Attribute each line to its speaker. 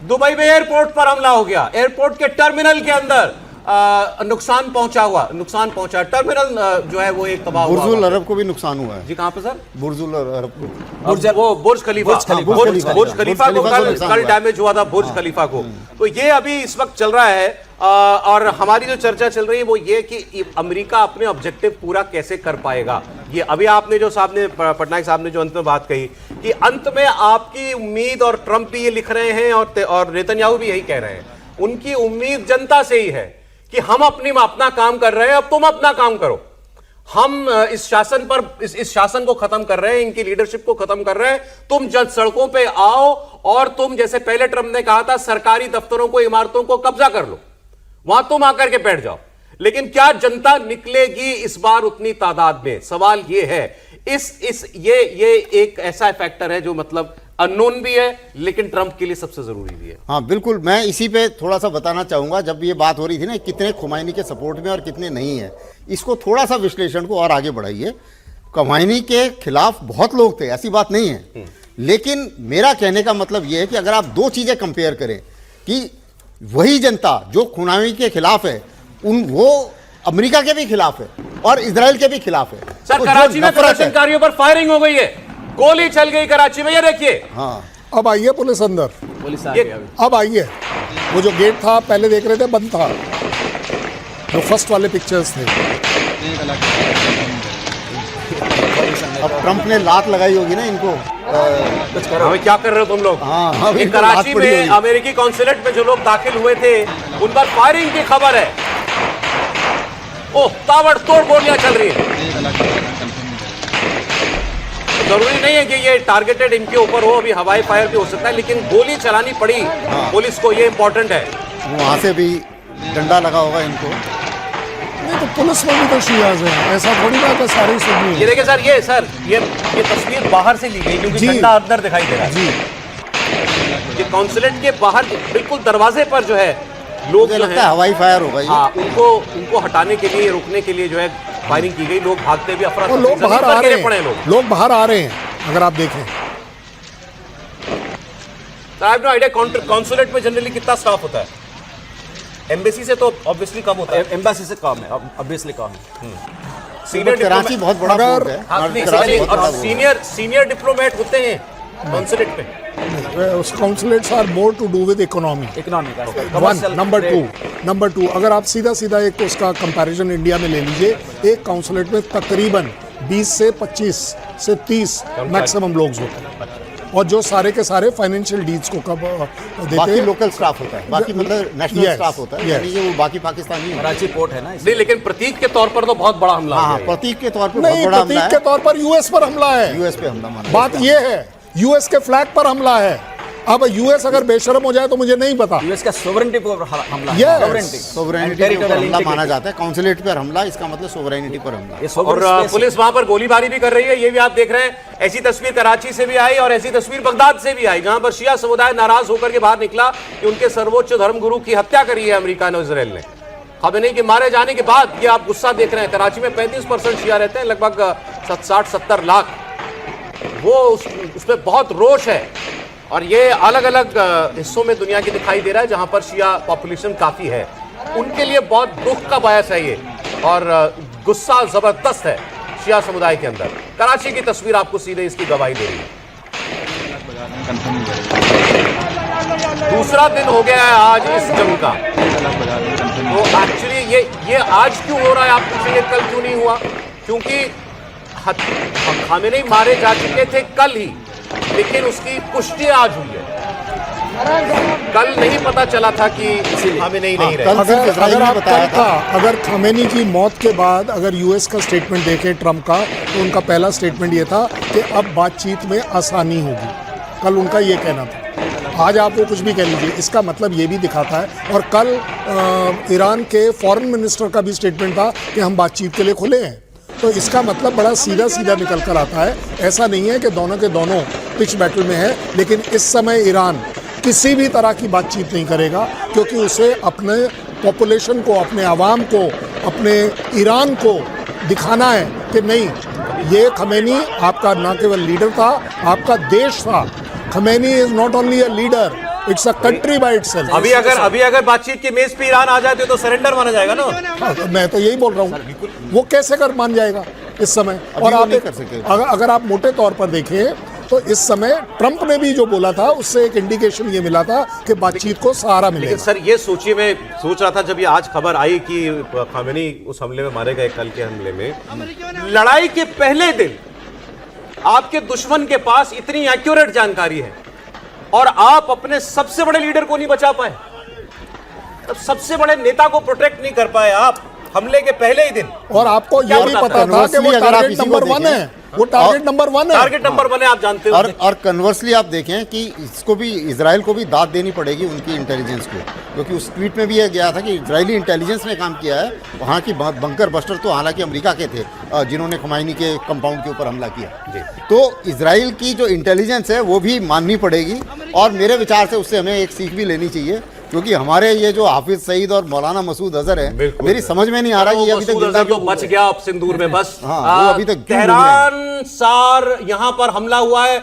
Speaker 1: Dubai में airport पर हमला हो गया, एयरपोर्ट के टर्मिनल के अंदर नुकसान पहुंचा, टर्मिनल जो है वो एक तबाह हुआ।
Speaker 2: बुर्जुल अरब को भी नुकसान हुआ है
Speaker 1: जी। कहां पे सर?
Speaker 2: बुर्जुल अरब को,
Speaker 1: वो बुर्ज खलीफा को कल डैमेज हुआ था, बुर्ज खलीफा को। तो ये अभी इस वक्त चल रहा है। और हमारी जो चर्चा चल रही है वो ये कि अमेरिका अपने ऑब्जेक्टिव पूरा कैसे कर पाएगा। ये अभी आपने जो पटनायक साहब ने जो अंत में बात कही कि अंत में आपकी उम्मीद, और ट्रंप भी ये लिख रहे हैं और नेतन्याहू भी यही कह रहे हैं, उनकी उम्मीद जनता से ही है कि हम अपना काम कर रहे हैं, अब तुम अपना काम करो। हम इस शासन को खत्म कर रहे हैं, इनकी लीडरशिप को खत्म कर रहे हैं। तुम जब सड़कों पे आओ और तुम, जैसे पहले ट्रंप ने कहा था, सरकारी दफ्तरों को, इमारतों को कब्जा कर लो, वहां तुम आकर के बैठ जाओ। लेकिन क्या जनता निकलेगी इस बार उतनी तादाद में? सवाल यह है। ये एक ऐसा फैक्टर है जो मतलब अननोन भी है, लेकिन ट्रंप के लिए सबसे जरूरी भी है।
Speaker 2: हाँ बिल्कुल, मैं इसी पे थोड़ा सा बताना चाहूंगा। जब ये बात हो रही थी ना कितने खुमैनी के सपोर्ट में और कितने नहीं है, इसको थोड़ा सा विश्लेषण को और आगे बढ़ाइए। खुमैनी के खिलाफ बहुत लोग थे, ऐसी बात नहीं है, लेकिन मेरा कहने का मतलब यह है कि अगर आप दो चीजें कंपेयर करें कि वही जनता जो खुमैनी के खिलाफ है, वो अमेरिका के भी खिलाफ है और इजराइल के भी खिलाफ है।
Speaker 1: सर,
Speaker 2: तो
Speaker 1: कराची में प्रदर्शनकारियों पर फायरिंग हो गई है, गोली चल गई कराची में, ये देखिए।
Speaker 2: हाँ,
Speaker 3: अब आइए पुलिस अंदर,
Speaker 4: पुलिस आ गई अभी।
Speaker 3: अब आइए। वो जो गेट था पहले देख रहे थे बंद था, जो फर्स्ट वाले पिक्चर्स थे।
Speaker 2: अब ट्रंप ने लात लगाई होगी ना इनको,
Speaker 1: कुछ करो। हमें क्या कर रहे हो तुम लोग?
Speaker 2: हाँ,
Speaker 1: कराची में अमेरिकी कॉन्सुलेट में जो लोग दाखिल हुए थे उन पर फायरिंग की खबर है। ओह, ताबड़तोड़ गोलियां चल रही है। जरूरी नहीं है कि ये टारगेटेड इनके ऊपर हो, अभी हवाई फायर भी हो सकता है, लेकिन गोली चलानी पड़ी पुलिस को, ये इंपॉर्टेंट है।
Speaker 2: वहां से भी डंडा लगा होगा इनको।
Speaker 3: नहीं तो पुलिस में भी तो शियाज है, ऐसा थोड़ी ना कि सारी सुनी।
Speaker 1: ये देखिए सर, ये तस्वीर बाहर से ली गई क्योंकि डंडा अंदर दिखाई दे रहा है।
Speaker 3: जी,
Speaker 1: ये कॉन्सुलेट के बाहर बिल्कुल दरवाजे पर जो है लोग जो
Speaker 2: लगता है हवाई फायर होगा।
Speaker 1: हाँ, उनको हटाने के लिए, रोकने के लिए जो है फायरिंग की गई। लोग भागते भी,
Speaker 3: और लोग बाहर आ रहे हैं, लोग बाहर आ रहे हैं। अगर आप देखें
Speaker 1: नो आइडिया कॉन्सुलेट में जनरली कितना स्टाफ होता है? एम्बेसी से तो ऑब्वियसली कम होता है।
Speaker 4: एम्बेसी से कम है, ऑब्वियसली कम है।
Speaker 1: सीनियर
Speaker 2: कराची बहुत बड़ा पोर्ट है,
Speaker 1: सीनियर डिप्लोमेट होते हैं कॉन्सुलेट पे।
Speaker 3: उस consulates are more to do with economy one. Number two अगर आप सीधा एक उसका कंपैरिजन इंडिया में ले लीजिए, एक कॉन्सुलेट में तकरीबन 20 से 25 से 30 मैक्सिमम लोग होते हैं, और जो सारे के सारे फाइनेंशियल डील्स को कब देते
Speaker 2: बाकी
Speaker 3: हैं।
Speaker 2: लोकल स्टाफ होता है, बाकी मतलब नेशनल स्टाफ होता है, यानी ये वो बाकी पाकिस्तानी
Speaker 4: कराची पोर्ट है ना।
Speaker 1: नहीं, लेकिन प्रतीक के तौर पर तो बहुत बड़ा हमला है।
Speaker 2: हाँ, प्रतीक के तौर पर
Speaker 3: नहीं,
Speaker 2: बहुत बड़ा हमला
Speaker 3: प्रतीक के तौर पर यूएस पर हमला है।
Speaker 2: यूएस पे हमला माना।
Speaker 3: बात ये है, यूएस के फ्लैग पर हमला है। अब यूएस अगर बेशर्म हो जाए तो मुझे नहीं पता।
Speaker 4: यूएस का सोवरेनिटी पर हमला,
Speaker 2: सोवरेनिटी पर हमला माना जाता है। कॉन्सुलेट पर हमला, इसका मतलब सोवरेनिटी पर हमला।
Speaker 1: और पुलिस वहां पर गोलीबारी भी कर रही है, ये भी आप देख रहे हैं। ऐसी तस्वीर कराची से भी आई और ऐसी तस्वीर बगदाद से भी आई, जहां पर शिया समुदाय नाराज होकर के बाहर निकला कि उनके सर्वोच्च धर्मगुरु की हत्या करी है अमेरिका ने, इजराइल ने। खमेनी के मारे जाने के बाद ये आप गुस्सा देख रहे हैं। कराची में 35% शिया रहते हैं, लगभग 60-70 लाख। वो उसमें बहुत रोष है, और ये अलग अलग हिस्सों में दुनिया की दिखाई दे रहा है जहां पर शिया पॉपुलेशन काफी है। उनके लिए बहुत दुख का बायस है ये, और गुस्सा जबरदस्त है शिया समुदाय के अंदर। कराची की तस्वीर आपको सीधे इसकी गवाही दे रही है। दूसरा दिन हो गया है आज इस जंग का। तो एक्चुअली ये आज क्यों हो रहा है, आप पूछेंगे कल क्यों नहीं हुआ? क्योंकि खामेनी मारे जा चुके थे कल ही, लेकिन उसकी पुष्टि आज हुई है। कल नहीं पता चला था कि खामेनी नहीं रहे।
Speaker 3: अगर खामेनी की मौत के बाद अगर यूएस का स्टेटमेंट देखें ट्रंप का, तो उनका पहला स्टेटमेंट ये था कि अब बातचीत में आसानी होगी। कल उनका ये कहना था। आज आप वो कुछ भी कह लीजिए, इसका मतलब ये भी दिखाता है। और कल ईरान के फॉरेन मिनिस्टर का भी स्टेटमेंट था कि हम बातचीत के लिए खुले हैं। तो इसका मतलब बड़ा सीधा निकल कर आता है। ऐसा नहीं है कि दोनों के दोनों पिच बैटल में है, लेकिन इस समय ईरान किसी भी तरह की बातचीत नहीं करेगा, क्योंकि उसे अपने पॉपुलेशन को, अपने आवाम को, अपने ईरान को दिखाना है कि नहीं, ये खमेनी आपका न केवल लीडर था, आपका देश था। Khamenei is not only a leader, it's a country by itself.
Speaker 1: अभी अगर बातचीत की मेज पे ईरान आ जाते तो सरेंडर माना जाएगा ना।
Speaker 3: मैं तो यही बोल रहा हूँ, वो कैसे कर मान जाएगा इस समय। और
Speaker 2: वो
Speaker 3: आप
Speaker 2: नहीं कर सकते।
Speaker 3: अगर आप मोटे तौर पर देखें तो इस समय ट्रंप ने भी जो बोला था उससे एक इंडिकेशन ये मिला था कि बातचीत को सहारा
Speaker 1: लेकिन
Speaker 3: मिलेगा।
Speaker 1: सर ये सोचिए, मैं सोच रहा था जब ये आज खबर आई कि खामेनी उस हमले में मारे गए, कल के हमले में, लड़ाई के पहले दिन आपके दुश्मन के पास इतनी एक्यूरेट जानकारी है और आप अपने सबसे बड़े लीडर को नहीं बचा पाए, तब सबसे बड़े नेता को प्रोटेक्ट नहीं कर पाए आप हमले के पहले ही दिन।
Speaker 3: और आपको
Speaker 1: क्या
Speaker 3: ये भी
Speaker 1: बताता
Speaker 3: पता
Speaker 1: है?
Speaker 3: था कि वो
Speaker 2: Conversely, अगर आप
Speaker 3: टारगेट
Speaker 2: इसी को
Speaker 3: नंबर 1
Speaker 2: देखें,
Speaker 3: है, वो टारगेट नंबर 1 है।
Speaker 1: टारगेट नंबर 1 है, आप जानते हो।
Speaker 2: और कन्वर्सली आप देखें कि इसको भी, इजराइल को भी दाद देनी पड़ेगी उनकी इंटेलिजेंस को, क्योंकि उस ट्वीट में भी यह गया था कि इजरायली इंटेलिजेंस ने काम किया है। वहाँ की बंकर बस्टर तो हालांकि अमेरिका के थे, जिन्होंने खमैनी के कंपाउंड के ऊपर हमला किया। तो इजराइल की जो इंटेलिजेंस है वो भी माननी पड़ेगी, और मेरे विचार से उससे हमें एक सीख भी लेनी चाहिए, क्योंकि हमारे ये जो हाफिज सईद और मौलाना मसूद अजहर है, मेरी समझ में नहीं आ रहा कि ये अभी तक जिंदा
Speaker 1: तो बच गया अब सिंदूर में बस।
Speaker 2: हाँ, वो अभी तक क्यों
Speaker 1: तेहरान सार यहां पर हमला हुआ है।